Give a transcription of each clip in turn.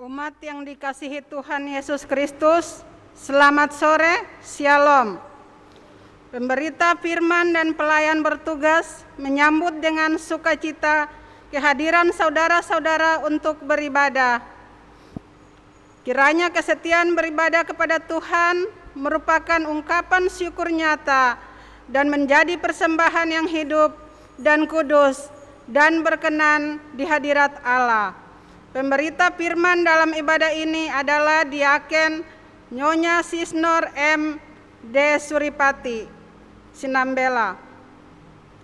Umat yang dikasihi Tuhan Yesus Kristus, selamat sore, Shalom. Pemberita firman dan pelayan bertugas menyambut dengan sukacita kehadiran saudara-saudara untuk beribadah. Kiranya kesetiaan beribadah kepada Tuhan merupakan ungkapan syukur nyata dan menjadi persembahan yang hidup dan kudus dan berkenan di hadirat Allah. Pemberita firman dalam ibadah ini adalah Diaken Nyonya Sisnor M. D. Suripati, Sinambela.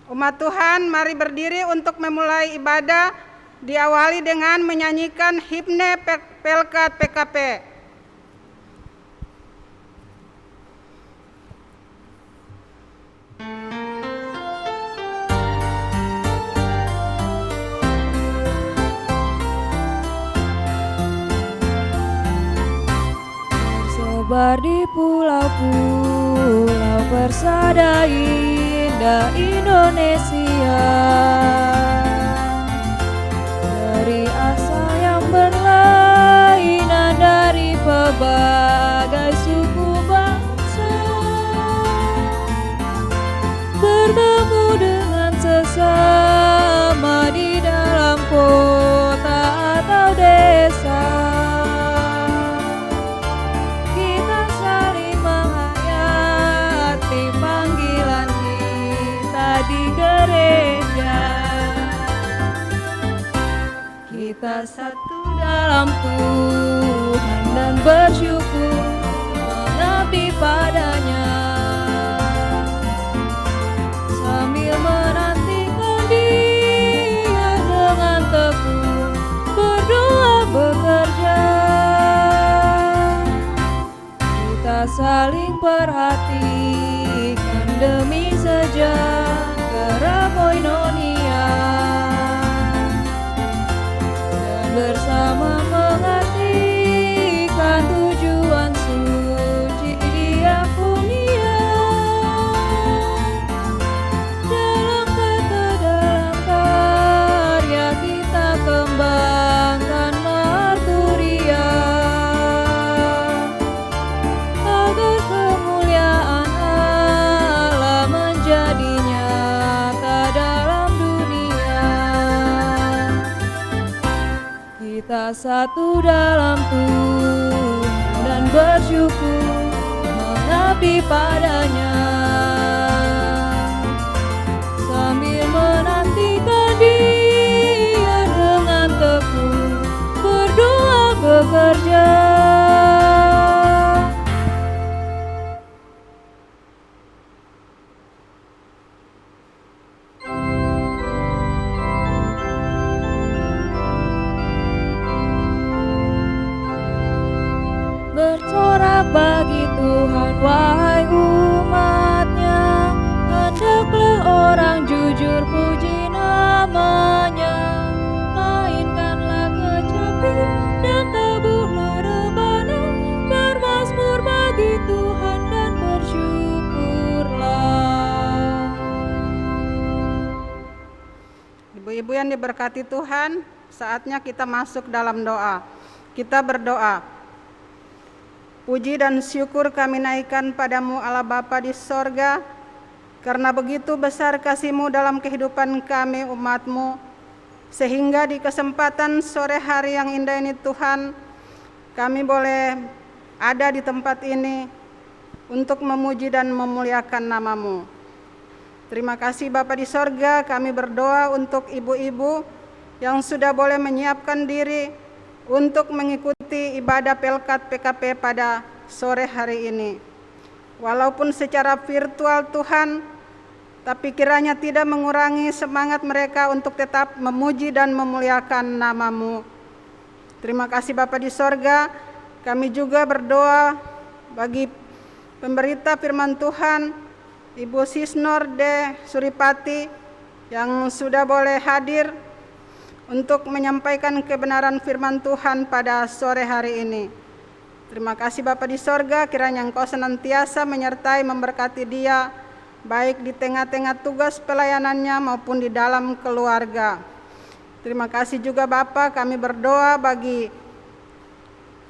Umat Tuhan, mari berdiri untuk memulai ibadah, diawali dengan menyanyikan himne Pelkat PKP. Tersebar di pulau-pulau persada indah Indonesia, dari asal yang berlainan dari berbagai suku bangsa, bertemu dengan sesama di dalam kota atau desa. Kita satu dalam Tuhan dan bersyukur mengabdi padanya, sambil menantikan Dia dengan tekun berdoa bekerja. Kita saling perhatikan demi sejahtera koinonia, bersama mengartikan tujuan suci diakonia. Dalam kata, dalam karya kita kembangkan marturia, agar kemuliaan Allah menjadi nyata dalam dunia. Kita satu dalam Tuhan dan bersyukur mengabdi padanya, sambil menantikan Dia dengan tekun berdoa bekerja. Bersorak bagi Tuhan wahai umatnya, hendaklah orang jujur puji namanya. Mainkanlah kecapi dan tabuhlah rebana, bermazmur bagi Tuhan dan bersyukurlah. Ibu-ibu yang diberkati Tuhan, saatnya kita masuk dalam doa. Kita berdoa. Puji dan syukur kami naikkan padamu Allah Bapa di sorga, karena begitu besar kasih-Mu dalam kehidupan kami umat-Mu, sehingga di kesempatan sore hari yang indah ini Tuhan, kami boleh ada di tempat ini untuk memuji dan memuliakan nama-Mu. Terima kasih Bapa di sorga, kami berdoa untuk ibu-ibu yang sudah boleh menyiapkan diri untuk mengikuti ibadah Pelkat PKP pada sore hari ini. Walaupun secara virtual Tuhan, tapi kiranya tidak mengurangi semangat mereka untuk tetap memuji dan memuliakan nama-Mu. Terima kasih Bapa di sorga, kami juga berdoa bagi pemberita firman Tuhan, Ibu Sisnor D. Suripati yang sudah boleh hadir untuk menyampaikan kebenaran firman Tuhan pada sore hari ini. Terima kasih Bapa di sorga, kiranya Engkau senantiasa menyertai memberkati dia, baik di tengah-tengah tugas pelayanannya maupun di dalam keluarga. Terima kasih juga Bapa, kami berdoa bagi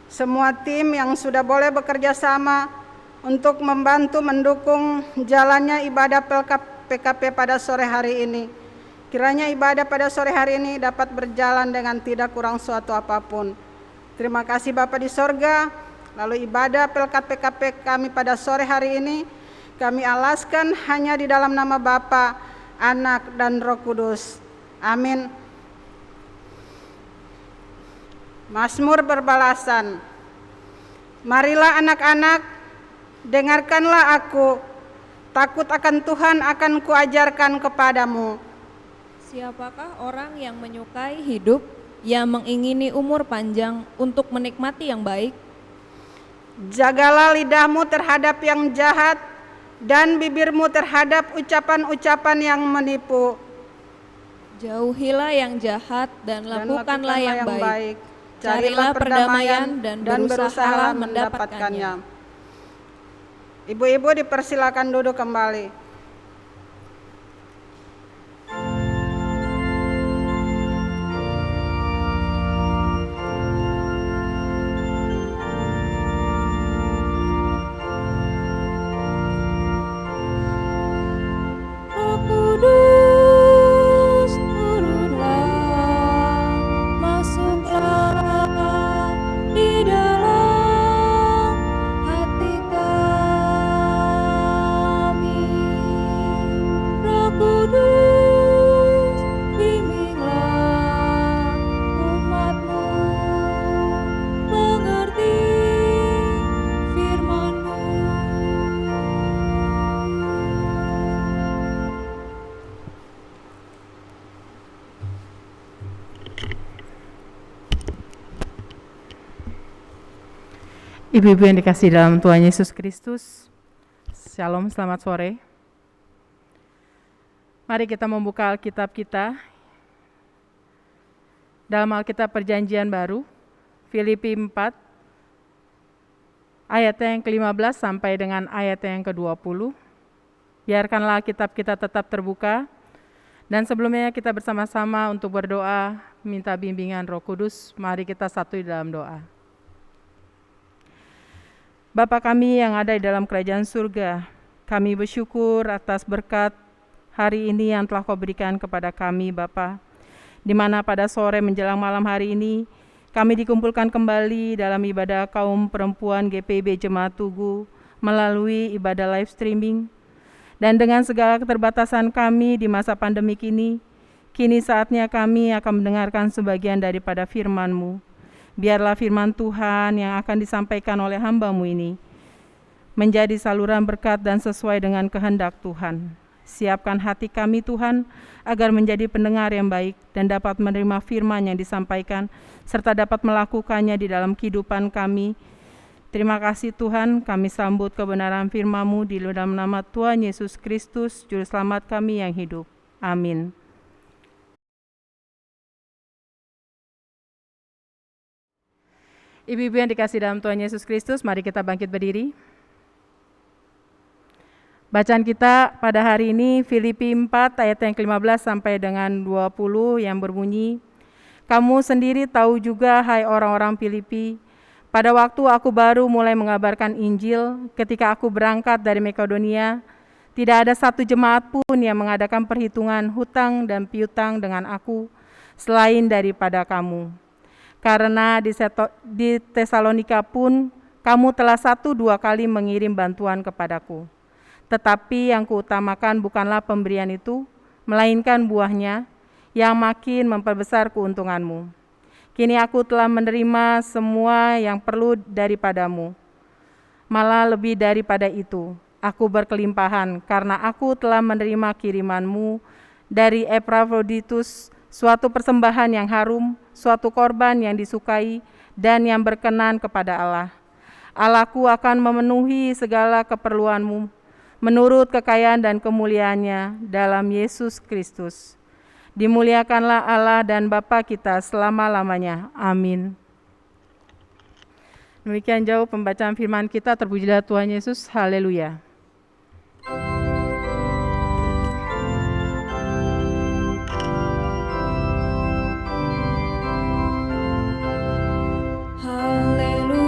semua tim yang sudah boleh bekerja sama untuk membantu mendukung jalannya ibadah PKP pada sore hari ini. Kiranya ibadah pada sore hari ini dapat berjalan dengan tidak kurang suatu apapun. Terima kasih Bapa di sorga. Lalu ibadah PKP kami pada sore hari ini kami alaskan hanya di dalam nama Bapa, Anak, dan Roh Kudus. Amin. Mazmur berbalasan. Marilah anak-anak, dengarkanlah aku, takut akan Tuhan akan kuajarkan kepadamu. Siapakah orang yang menyukai hidup, yang mengingini umur panjang untuk menikmati yang baik? Jagalah lidahmu terhadap yang jahat dan bibirmu terhadap ucapan-ucapan yang menipu. Jauhilah yang jahat dan lakukanlah yang baik. Carilah perdamaian dan berusahalah mendapatkannya. Ibu-ibu dipersilakan duduk kembali. Roh Kudus, turunlah, masuklah di dalam hati kami. Roh Kudus, bimbinglah umat-Mu mengerti firman-Mu. Ibu-ibu yang dikasihi dalam Tuhan Yesus Kristus, Shalom, selamat sore. Mari kita membuka Alkitab kita dalam Alkitab Perjanjian Baru, Filipi 4, ayat yang ke-15 sampai dengan ayat yang ke-20. Biarkanlah Alkitab kita tetap terbuka, dan sebelumnya kita bersama-sama untuk berdoa, minta bimbingan Roh Kudus. Mari kita satu di dalam doa. Bapa kami yang ada di dalam kerajaan surga, kami bersyukur atas berkat hari ini yang telah Kau berikan kepada kami Bapa, di mana pada sore menjelang malam hari ini kami dikumpulkan kembali dalam ibadah kaum perempuan GPIB Jemaat Tugu melalui ibadah live streaming. Dan dengan segala keterbatasan kami di masa pandemik ini, kini saatnya kami akan mendengarkan sebagian daripada firman-Mu. Biarlah firman Tuhan yang akan disampaikan oleh hamba-Mu ini menjadi saluran berkat dan sesuai dengan kehendak Tuhan. Siapkan hati kami Tuhan, agar menjadi pendengar yang baik dan dapat menerima firman yang disampaikan, serta dapat melakukannya di dalam kehidupan kami. Terima kasih Tuhan, kami sambut kebenaran firman-Mu di dalam nama Tuhan Yesus Kristus, Juru Selamat kami yang hidup. Amin. Ibu-ibu yang dikasihi dalam Tuhan Yesus Kristus, mari kita bangkit berdiri. Bacaan kita pada hari ini Filipi 4 ayat yang ke-15 sampai dengan 20 yang berbunyi, "Kamu sendiri tahu juga, hai orang-orang Filipi, pada waktu aku baru mulai mengabarkan Injil, ketika aku berangkat dari Makedonia, tidak ada satu jemaat pun yang mengadakan perhitungan hutang dan piutang dengan aku, selain daripada kamu. Karena di Tesalonika pun kamu telah 1-2 kali mengirim bantuan kepadaku. Tetapi yang kuutamakan bukanlah pemberian itu, melainkan buahnya yang makin memperbesar keuntunganmu. Kini aku telah menerima semua yang perlu daripadamu. Malah lebih daripada itu, aku berkelimpahan karena aku telah menerima kirimanmu dari Epafroditus, suatu persembahan yang harum, suatu korban yang disukai dan yang berkenan kepada Allah. Allahku akan memenuhi segala keperluanmu menurut kekayaan dan kemuliaannya dalam Yesus Kristus. Dimuliakanlah Allah dan Bapa kita selama-lamanya. Amin." Demikian jauh pembacaan firman kita, terpujilah Tuhan Yesus. Haleluya. Haleluya.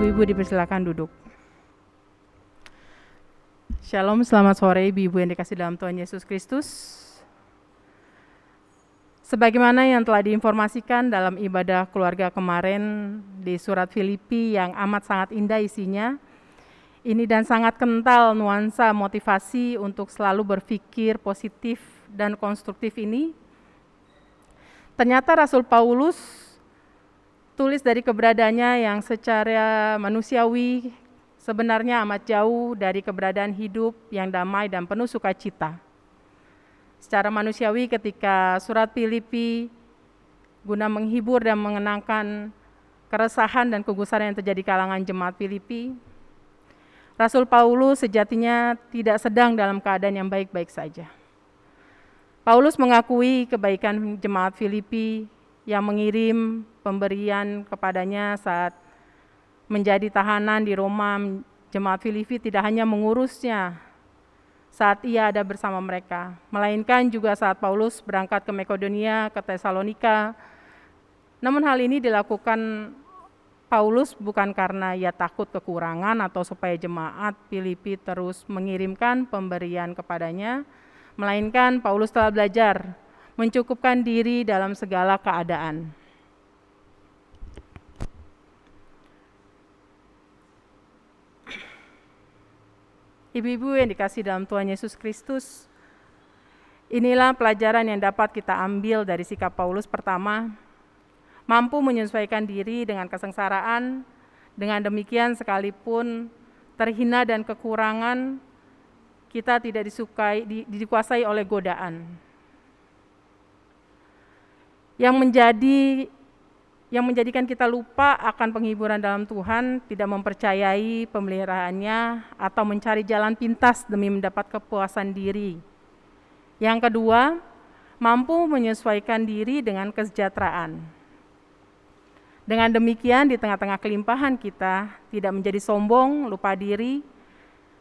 Ibu-ibu dipersilakan duduk. Shalom, selamat sore ibu-ibu yang dikasih dalam Tuhan Yesus Kristus. Sebagaimana yang telah diinformasikan dalam ibadah keluarga kemarin di surat Filipi yang amat sangat indah isinya, ini dan sangat kental nuansa motivasi untuk selalu berpikir positif dan konstruktif ini, ternyata Rasul Paulus tulis dari keberadaannya yang secara manusiawi sebenarnya amat jauh dari keberadaan hidup yang damai dan penuh sukacita. Secara manusiawi ketika surat Filipi guna menghibur dan mengenangkan keresahan dan kegusaran yang terjadi kalangan jemaat Filipi, Rasul Paulus sejatinya tidak sedang dalam keadaan yang baik-baik saja. Paulus mengakui kebaikan jemaat Filipi yang mengirim pemberian kepadanya saat menjadi tahanan di Roma. Jemaat Filipi tidak hanya mengurusnya saat ia ada bersama mereka, melainkan juga saat Paulus berangkat ke Makedonia, ke Tesalonika. Namun hal ini dilakukan Paulus bukan karena ia takut kekurangan atau supaya jemaat Filipi terus mengirimkan pemberian kepadanya, melainkan Paulus telah belajar mencukupkan diri dalam segala keadaan. Ibu-ibu yang dikasih dalam Tuhan Yesus Kristus, inilah pelajaran yang dapat kita ambil dari sikap Paulus. Pertama, mampu menyesuaikan diri dengan kesengsaraan, dengan demikian sekalipun terhina dan kekurangan, kita tidak dikuasai oleh godaan. Yang menjadikan kita lupa akan penghiburan dalam Tuhan, tidak mempercayai pemeliharaannya, atau mencari jalan pintas demi mendapat kepuasan diri. Yang kedua, mampu menyesuaikan diri dengan kesejahteraan. Dengan demikian, di tengah-tengah kelimpahan kita, tidak menjadi sombong, lupa diri,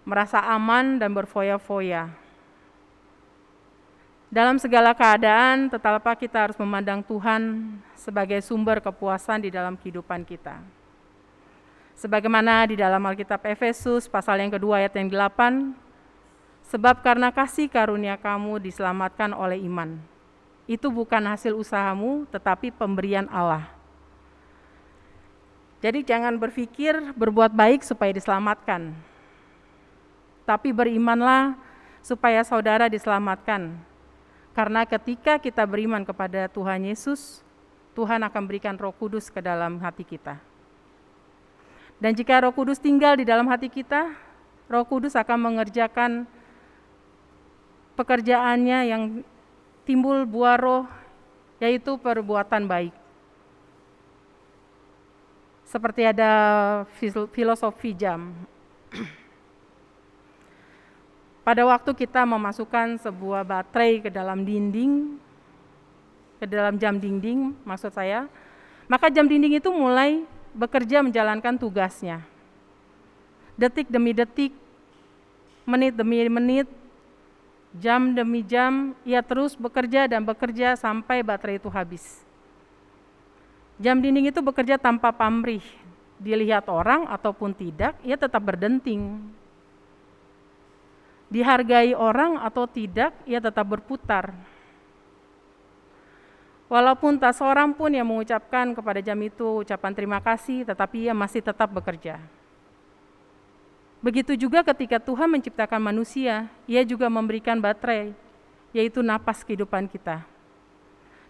merasa aman dan berfoya-foya. Dalam segala keadaan, tetap kita harus memandang Tuhan sebagai sumber kepuasan di dalam kehidupan kita. Sebagaimana di dalam Alkitab Efesus pasal yang kedua ayat yang 8, sebab karena kasih karunia kamu diselamatkan oleh iman. Itu bukan hasil usahamu, tetapi pemberian Allah. Jadi jangan berpikir berbuat baik supaya diselamatkan, tapi berimanlah supaya saudara diselamatkan. Karena ketika kita beriman kepada Tuhan Yesus, Tuhan akan berikan Roh Kudus ke dalam hati kita. Dan jika Roh Kudus tinggal di dalam hati kita, Roh Kudus akan mengerjakan pekerjaannya yang timbul buah roh, yaitu perbuatan baik. Seperti ada filosofi jam. Pada waktu kita memasukkan sebuah baterai ke dalam dinding, ke dalam jam dinding maksud saya, maka jam dinding itu mulai bekerja menjalankan tugasnya. Detik demi detik, menit demi menit, jam demi jam, ia terus bekerja dan bekerja sampai baterai itu habis. Jam dinding itu bekerja tanpa pamrih, dilihat orang ataupun tidak, ia tetap berdenting. Dihargai orang atau tidak, ia tetap berputar. Walaupun tak seorang pun yang mengucapkan kepada jam itu ucapan terima kasih, tetapi ia masih tetap bekerja. Begitu juga ketika Tuhan menciptakan manusia, ia juga memberikan baterai, yaitu napas kehidupan kita.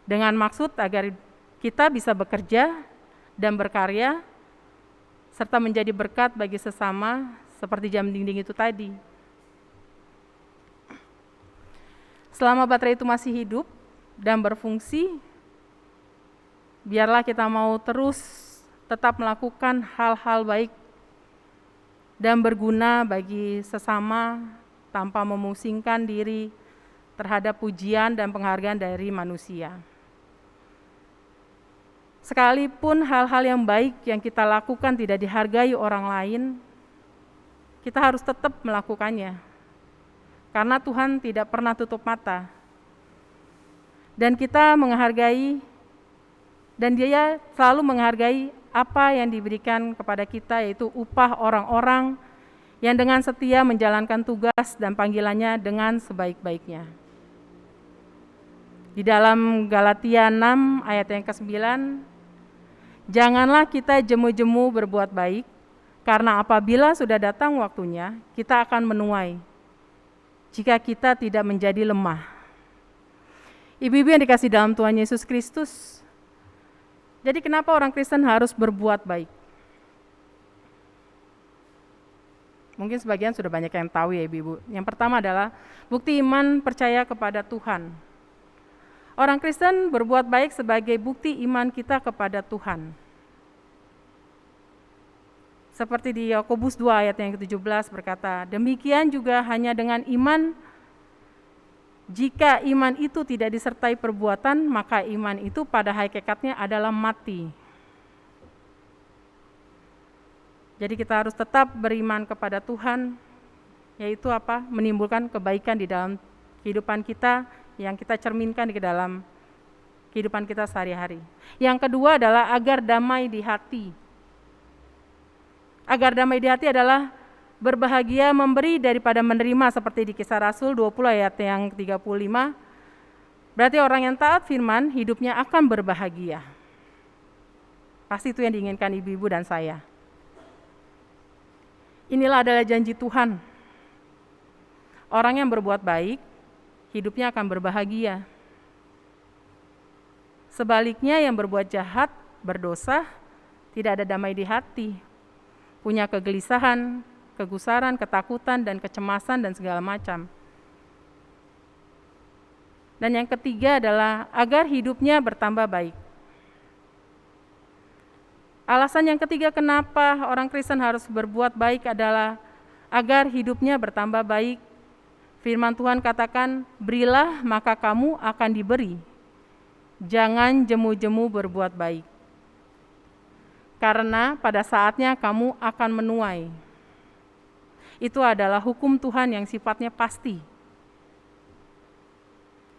Dengan maksud agar kita bisa bekerja dan berkarya, serta menjadi berkat bagi sesama, seperti jam dinding itu tadi. Selama baterai itu masih hidup dan berfungsi, biarlah kita mau terus tetap melakukan hal-hal baik dan berguna bagi sesama tanpa memusingkan diri terhadap pujian dan penghargaan dari manusia. Sekalipun hal-hal yang baik yang kita lakukan tidak dihargai orang lain, kita harus tetap melakukannya. Karena Tuhan tidak pernah tutup mata. Dan kita menghargai, dan Dia selalu menghargai apa yang diberikan kepada kita, yaitu upah orang-orang yang dengan setia menjalankan tugas dan panggilannya dengan sebaik-baiknya. Di dalam Galatia 6 ayat yang ke-9, janganlah kita jemu-jemu berbuat baik, karena apabila sudah datang waktunya, kita akan menuai, jika kita tidak menjadi lemah. Ibu-ibu yang dikasihi dalam Tuhan Yesus Kristus, jadi kenapa orang Kristen harus berbuat baik? Mungkin sebagian sudah banyak yang tahu ya ibu-ibu. Yang pertama adalah bukti iman percaya kepada Tuhan. Orang Kristen berbuat baik sebagai bukti iman kita kepada Tuhan. Seperti di Yakobus 2 ayat yang ke-17 berkata, demikian juga hanya dengan iman, jika iman itu tidak disertai perbuatan, maka iman itu pada hakikatnya adalah mati. Jadi kita harus tetap beriman kepada Tuhan, yaitu apa? Menimbulkan kebaikan di dalam kehidupan kita, yang kita cerminkan di dalam kehidupan kita sehari-hari. Yang kedua adalah agar damai di hati. Agar damai di hati adalah berbahagia memberi daripada menerima, seperti di Kisah Rasul 20 ayat yang 35. Berarti orang yang taat firman hidupnya akan berbahagia. Pasti itu yang diinginkan ibu-ibu dan saya. Inilah adalah janji Tuhan. Orang yang berbuat baik, hidupnya akan berbahagia. Sebaliknya yang berbuat jahat, berdosa, tidak ada damai di hati, punya kegelisahan, kegusaran, ketakutan, dan kecemasan, dan segala macam. Dan yang ketiga adalah agar hidupnya bertambah baik. Alasan yang ketiga kenapa orang Kristen harus berbuat baik adalah agar hidupnya bertambah baik. Firman Tuhan katakan, berilah maka kamu akan diberi. Jangan jemu-jemu berbuat baik. Karena pada saatnya kamu akan menuai. Itu adalah hukum Tuhan yang sifatnya pasti.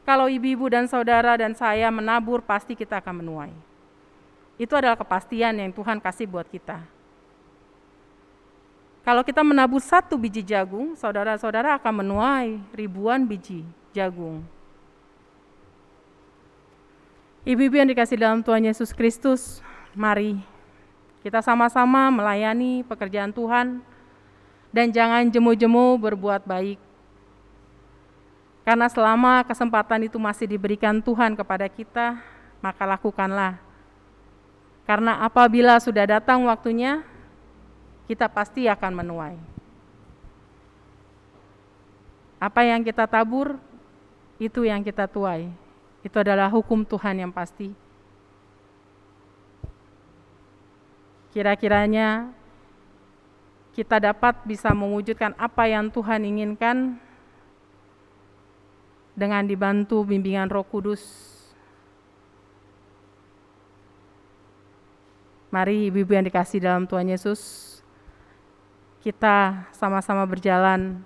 Kalau ibu-ibu dan saudara dan saya menabur, pasti kita akan menuai. Itu adalah kepastian yang Tuhan kasih buat kita. Kalau kita menabur 1 biji jagung, saudara-saudara akan menuai ribuan biji jagung. Ibu-ibu yang dikasihi dalam Tuhan Yesus Kristus, mari kita sama-sama melayani pekerjaan Tuhan dan jangan jemu-jemu berbuat baik. Karena selama kesempatan itu masih diberikan Tuhan kepada kita, maka lakukanlah. Karena apabila sudah datang waktunya, kita pasti akan menuai. Apa yang kita tabur, itu yang kita tuai. Itu adalah hukum Tuhan yang pasti. Kira-kiranya kita dapat bisa mewujudkan apa yang Tuhan inginkan dengan dibantu bimbingan Roh Kudus. Mari ibu-ibu yang dikasihi dalam Tuhan Yesus, kita sama-sama berjalan,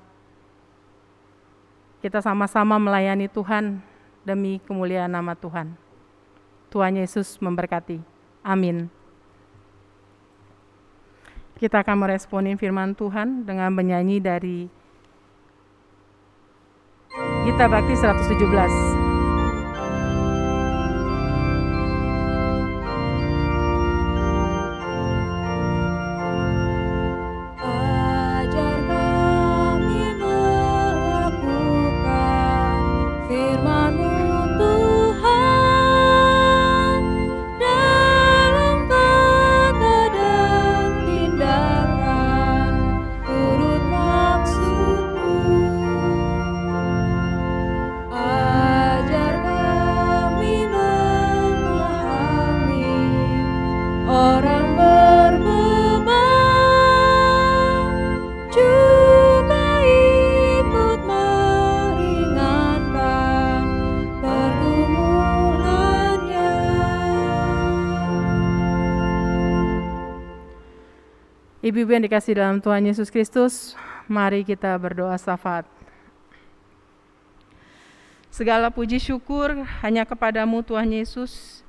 kita sama-sama melayani Tuhan demi kemuliaan nama Tuhan. Tuhan Yesus memberkati. Amin. Kita akan meresponin firman Tuhan dengan menyanyi dari Gita Bakti 117. Ibu-ibu yang dikasihi dalam Tuhan Yesus Kristus, mari kita berdoa syafaat. Segala puji syukur hanya kepadamu Tuhan Yesus,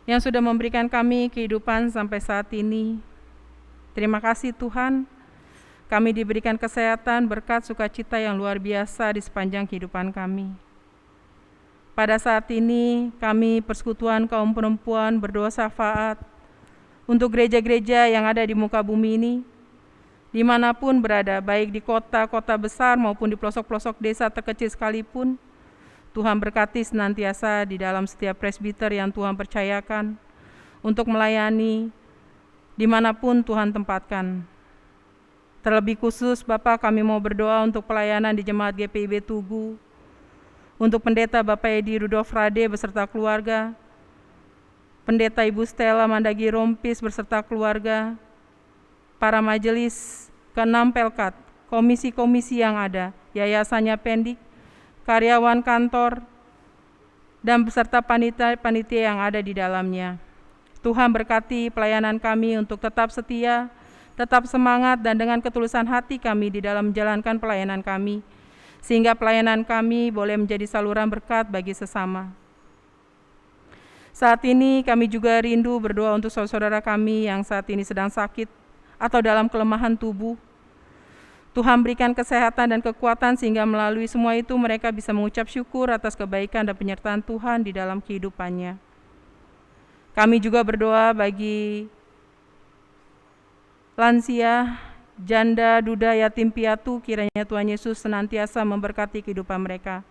yang sudah memberikan kami kehidupan sampai saat ini. Terima kasih Tuhan, kami diberikan kesehatan, berkat, sukacita yang luar biasa di sepanjang kehidupan kami. Pada saat ini kami persekutuan kaum perempuan berdoa syafaat untuk gereja-gereja yang ada di muka bumi ini, dimanapun berada, baik di kota-kota besar maupun di pelosok-pelosok desa terkecil sekalipun. Tuhan berkati senantiasa di dalam setiap presbiter yang Tuhan percayakan untuk melayani dimanapun Tuhan tempatkan. Terlebih khusus Bapak, kami mau berdoa untuk pelayanan di Jemaat GPIB Tugu, untuk Pendeta Bapak Edi Rudolf Rade beserta keluarga, Pendeta Ibu Stella Mandagi Rompis beserta keluarga, para majelis ke-6 Pelkat, komisi-komisi yang ada, yayasannya Pendik, karyawan kantor, dan beserta panitia yang ada di dalamnya. Tuhan berkati pelayanan kami untuk tetap setia, tetap semangat, dan dengan ketulusan hati kami di dalam menjalankan pelayanan kami, sehingga pelayanan kami boleh menjadi saluran berkat bagi sesama. Saat ini kami juga rindu berdoa untuk saudara-saudara kami yang saat ini sedang sakit atau dalam kelemahan tubuh. Tuhan berikan kesehatan dan kekuatan sehingga melalui semua itu mereka bisa mengucap syukur atas kebaikan dan penyertaan Tuhan di dalam kehidupannya. Kami juga berdoa bagi lansia, janda, duda, yatim piatu, kiranya Tuhan Yesus senantiasa memberkati kehidupan mereka.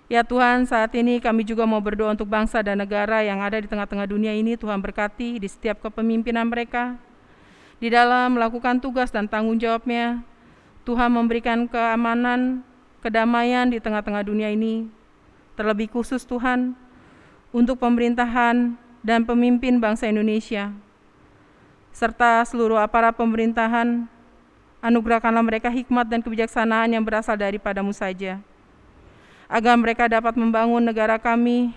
Ya Tuhan, saat ini kami juga mau berdoa untuk bangsa dan negara yang ada di tengah-tengah dunia ini. Tuhan berkati di setiap kepemimpinan mereka, di dalam melakukan tugas dan tanggung jawabnya. Tuhan memberikan keamanan, kedamaian di tengah-tengah dunia ini. Terlebih khusus Tuhan, untuk pemerintahan dan pemimpin bangsa Indonesia, serta seluruh aparat pemerintahan, anugerahkanlah mereka hikmat dan kebijaksanaan yang berasal daripada-Mu saja, agar mereka dapat membangun negara kami,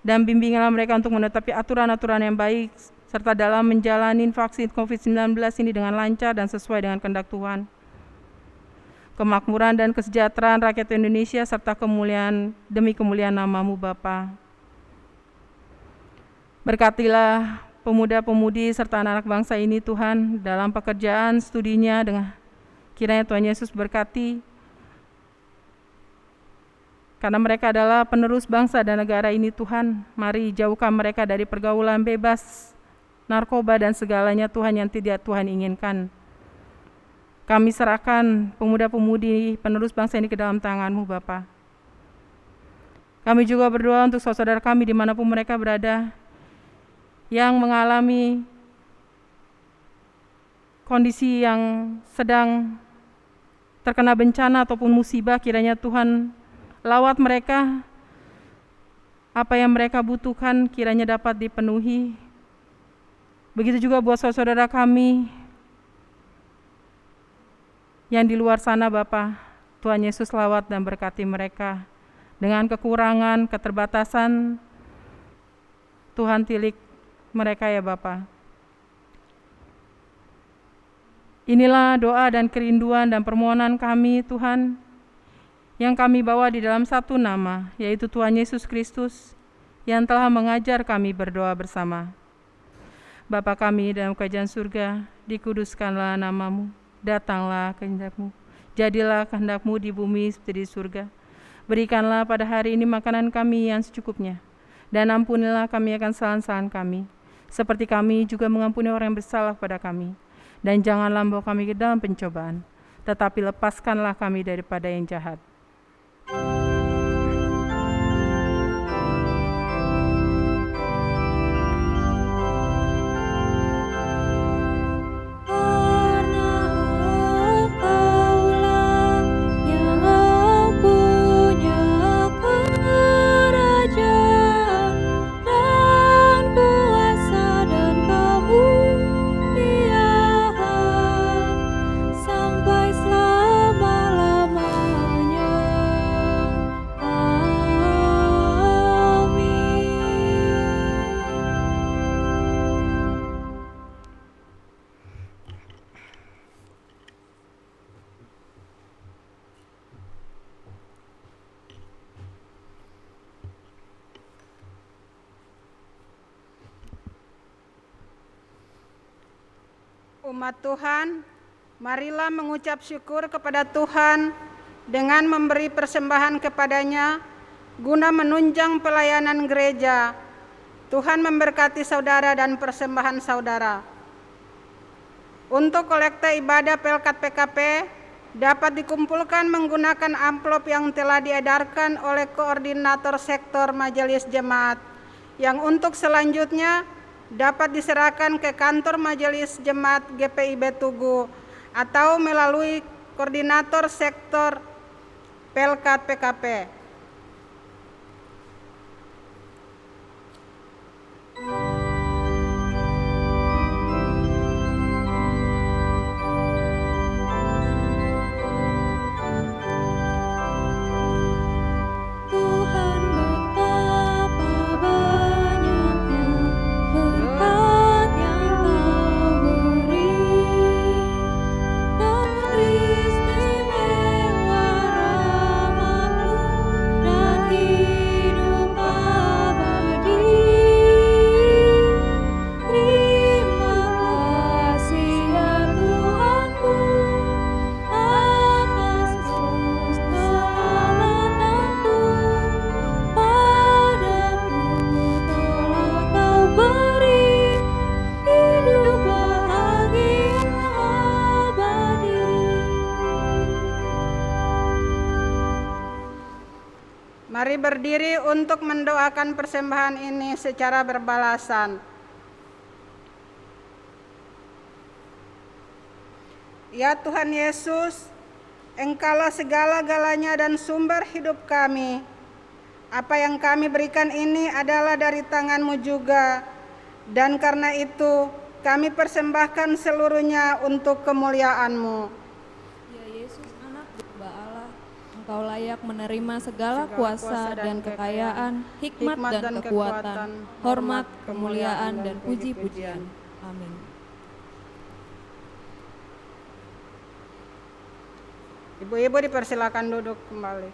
dan bimbinglah mereka untuk menetapi aturan-aturan yang baik, serta dalam menjalani vaksin COVID-19 ini dengan lancar dan sesuai dengan kehendak Tuhan. Kemakmuran dan kesejahteraan rakyat Indonesia, serta kemuliaan demi kemuliaan nama-Mu Bapa. Berkatilah pemuda-pemudi serta anak-anak bangsa ini Tuhan dalam pekerjaan studinya, dengan kiranya Tuhan Yesus berkati, karena mereka adalah penerus bangsa dan negara ini Tuhan. Mari jauhkan mereka dari pergaulan bebas, narkoba dan segalanya Tuhan yang tidak Tuhan inginkan. Kami serahkan pemuda-pemudi penerus bangsa ini ke dalam tangan-Mu Bapa. Kami juga berdoa untuk saudara kami dimanapun mereka berada, yang mengalami kondisi yang sedang terkena bencana ataupun musibah. Kiranya Tuhan lawat mereka, apa yang mereka butuhkan kiranya dapat dipenuhi. Begitu juga buat saudara kami yang di luar sana Bapa. Tuhan Yesus lawat dan berkati mereka dengan kekurangan, keterbatasan. Tuhan tilik mereka ya Bapa. Inilah doa dan kerinduan dan permohonan kami Tuhan, yang kami bawa di dalam satu nama, yaitu Tuhan Yesus Kristus, yang telah mengajar kami berdoa bersama. Bapa kami dalam kerajaan surga, dikuduskanlah nama-Mu, datanglah kehendak-Mu, jadilah kehendak-Mu di bumi seperti di surga. Berikanlah pada hari ini makanan kami yang secukupnya, dan ampunilah kami akan kesalahan kami, seperti kami juga mengampuni orang yang bersalah kepada kami. Dan janganlah membawa kami ke dalam pencobaan, tetapi lepaskanlah kami daripada yang jahat. Sampai selama-lamanya. Umat Tuhan, marilah mengucap syukur kepada Tuhan dengan memberi persembahan kepadanya guna menunjang pelayanan gereja. Tuhan memberkati saudara dan persembahan saudara. Untuk kolekte ibadah Pelkat PKP dapat dikumpulkan menggunakan amplop yang telah diedarkan oleh Koordinator Sektor Majelis Jemaat, yang untuk selanjutnya dapat diserahkan ke kantor Majelis Jemaat GPIB Tugu atau melalui Koordinator Sektor Pelkat PKP. Mari berdiri untuk mendoakan persembahan ini secara berbalasan. Ya Tuhan Yesus, Engkaulah segala-galanya dan sumber hidup kami. Apa yang kami berikan ini adalah dari tangan-Mu juga, dan karena itu kami persembahkan seluruhnya untuk kemuliaan-Mu. Ya Yesus, anak domba Allah, Engkau layak menerima segala kuasa dan kekayaan, hikmat dan kekuatan, hormat, kemuliaan, dan puji-pujian. Amin. Ibu-ibu dipersilakan duduk kembali.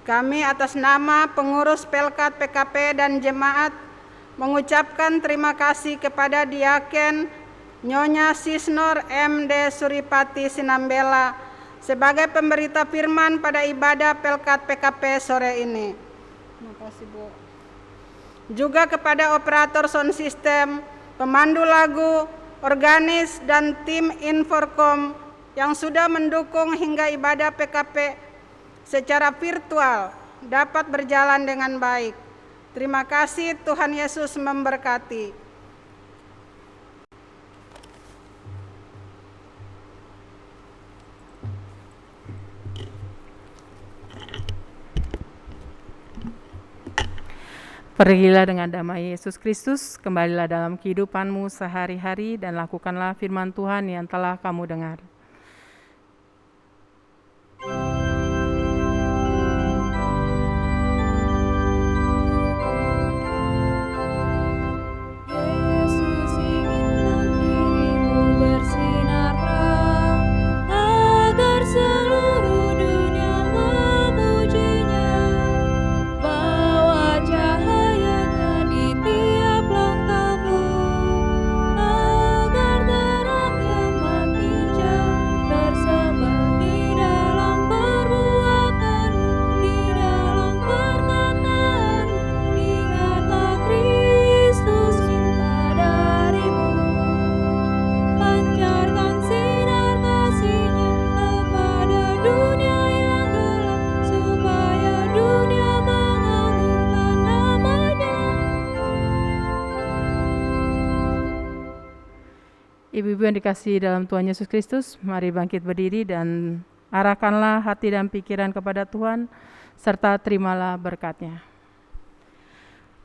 Kami atas nama pengurus Pelkat PKP dan jemaat mengucapkan terima kasih kepada Diaken Nyonya Sisnor MD Suripati Sinambela sebagai pemberita firman pada ibadah Pelkat PKP sore ini. Terima kasih, Bu. Juga kepada operator sound system, pemandu lagu, organis, dan tim Inforkom yang sudah mendukung hingga ibadah PKP secara virtual dapat berjalan dengan baik. Terima kasih, Tuhan Yesus memberkati. Pergilah dengan damai Yesus Kristus, kembalilah dalam kehidupanmu sehari-hari dan lakukanlah firman Tuhan yang telah kamu dengar. Yesus inginkan dirimu bersinar terang, agar seluruh dunia memujinya. Bawa cahayanya di tiap langkahmu, agar terang yang makin jauh tersebar di dalam perbuatanmu, di dalam perkataanmu. Ingatlah Kristus minta darimu, pancarkan sinar kasih-Nya kepada dunia yang gelap, supaya dunia mengagungkan nama-Nya. Ibu-ibu yang dikasihi dalam Tuhan Yesus Kristus, mari bangkit berdiri dan arahkanlah hati dan pikiran kepada Tuhan, serta terimalah berkat-Nya.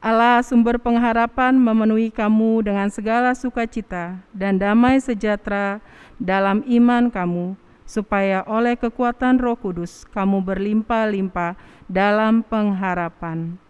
Allah sumber pengharapan memenuhi kamu dengan segala sukacita dan damai sejahtera dalam iman kamu, supaya oleh kekuatan Roh Kudus kamu berlimpah-limpah dalam pengharapan.